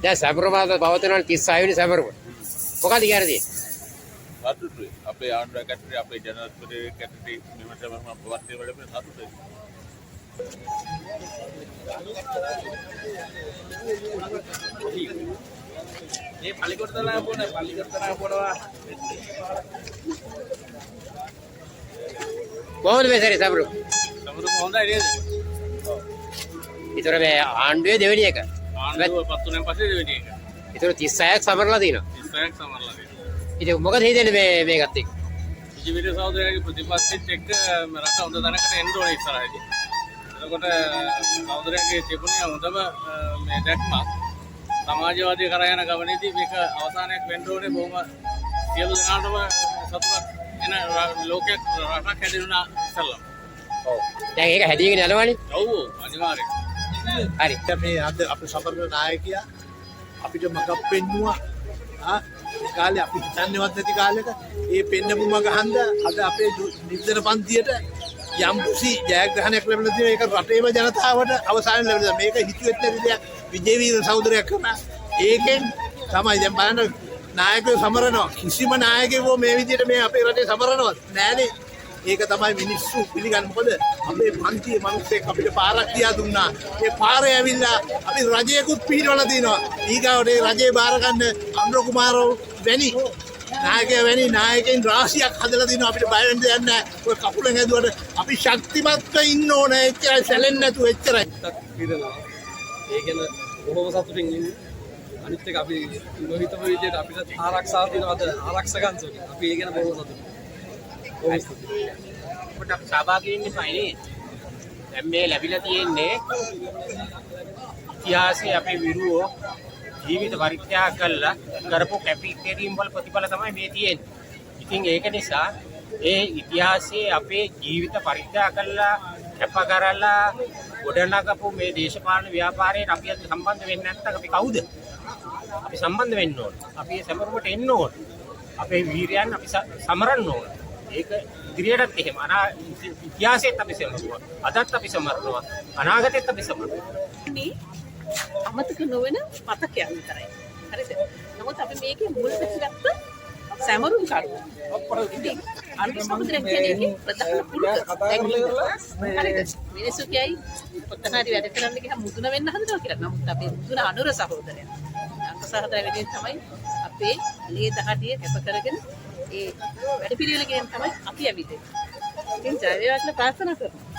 දැන් සැපරුමාද පවතිනවා 36 වෙනි සැපරුම. මොකද කියන්නේ? සතුටුයි. අපේ ආණ්ඩුව කැටරේ අපේ ජනාධිපති කැටරේ මෙවට මම පවත්වන වැඩේ සතුටුයි. මේ පල්ලිකොට තලා පොඩ පල්ලිකොට තලා පොඩවා කොහොමද මේ සැරේ සැපරුම? සමහරව හොඳයි නේද? ඊතර මේ ආණ්ඩුවේ දෙවෙනි එක. ආණ්ඩුව පත් වුණාන් පස්සේ දෙවෙනි එක. ඊතර 36ක් සමරලා තියෙනවා. 36ක් සමරලා තියෙනවා. ඉතින් මොකද හිතෙන්නේ මේකත් එක්ක? ජීවිත සහෝදරයාගේ ප්‍රතිපත්තිත් එක්ක රට හොඳ තැනකට එන්න ඕනේ ඉස්සරහදී. එතකොට සහෝදරයාගේ තිබුණේ හොඳම මේ දැක්මක් සමාජවාදී කරා යන ගමනේදී මේක අවසානයක් වෙන්න ඕනේ බොහොම සියලු දෙනාටම සතුටක් එන ලෝකයක් රටක් හැදෙන්නා ඉස්සල්ලා. ඔව්. දැන් ඒක හැදීගෙන යනවනේ. ඔව් අනිවාර්යයෙන්. හරි. මේ අද අපේ සමරන නායකයා අපිට මගක් පෙන්නුවා. කාලේ අපි හිතන්නේවත් නැති කාලෙක ඒ පෙන්නපු මග හන්ද අද අපේ නිර්දන පන්තියට යම් කිසි ජයග්‍රහණයක් ලැබෙලා තියෙන ඒක රටේම ජනතාවට අවසාන ලැබෙලා මේක හිතුවෙත් නැති දෙයක් විජේවීර සහෝදරයෙක් කරා ඒකෙන් තමයි දැන් බලන්න නායකයෝ සමරනවා කිසිම නායකයෙකෝ මේ විදිහට මේ අපේ රටේ සමරනවත් නෑනේ ඒක තමයි මිනිස්සු පිළිගන්නේ මොකද අපේ පන්තියේ මිනිස්සෙක් අපිට පාරක් තියා දුන්නා ඒ පාරේ ඇවිල්ලා අපි රජයකුත් පිළිවලා තිනවා ඊගාවට ඒ රජේ බාර ගන්න අනුර කුමාරෝ වැනි නායකයා වැනි නායකයන් රාශියක් හදලා තිනවා අපිට බය වෙන්න දෙයක් නැහැ ඔය කකුලෙන් ඇදුවට අපි ශක්තිමත්ව ඉන්න ඕනේ එච්චරයි සැලෙන්නේ නැතුව එච්චරයි පිරෙනවා ඒ ගැන බොහොම සතුටින් ඉන්නේ අනිත් එක අපි නොහිතපු විදිහට අපිට ආරක්ෂාව දෙනවද ආරක්ෂකයන්සෝ අපි ඒ ගැන බොහොම සතුටුයි ඔබට සහභාගී වෙන්න එපානේ. දැන් මේ ලැබිලා තියෙන්නේ ඉතිහාසයේ අපේ විරුවෝ ජීවිත පරිත්‍යාග කළා කරපු කැපිකිරීම් වල ප්‍රතිඵල තමයි මේ තියෙන්නේ. ඉතින් ඒක නිසා ඒ ඉතිහාසයේ අපේ ජීවිත පරිත්‍යාග කළා කැප කරලා ගොඩනගපු මේ දේශපාලන ව්‍යාපාරයට අපි අද සම්බන්ධ වෙන්නේ නැත්නම් අපි කවුද? අපි සම්බන්ධ වෙන්න ඕන. අපි ඒ සමරුමට එන්න ඕන. අපේ වීරයන් අපි සමරන්න ඕන. ඒක ඉදිරියටත් එහෙම ඉතිහාසෙත් අපි සමරනවා අදත් අපි සමරනවා අනාගතෙත් අපි සමරනවා මේ අමතක නොවන මතකයක් විතරයි හරිද නමුත් අපි මේකේ මුල් පිටිගත්ත සමරුම් කරුවා ඉතින් අනිත් සමුද්‍රයෙන් කියන්නේ ප්‍රධාන පුරුක හරිද මිනිස්සු කියයි පොතනාරි වැඩ කරන්න ගියා මුදුන වෙන්න හදනවා කියලා නමුත් අපේ මුදුන අනුර සහෝදරයා අනුර සහෝදරයා වෙනුවෙන් තමයි අපේ ලේ දහඩිය කැප කරගෙන ඒ වැඩ පිළිවෙල කියන තමයි අපි ඇවිත් ඉතින් ජය වේවා කියලා ප්‍රාර්ථනා කරනවා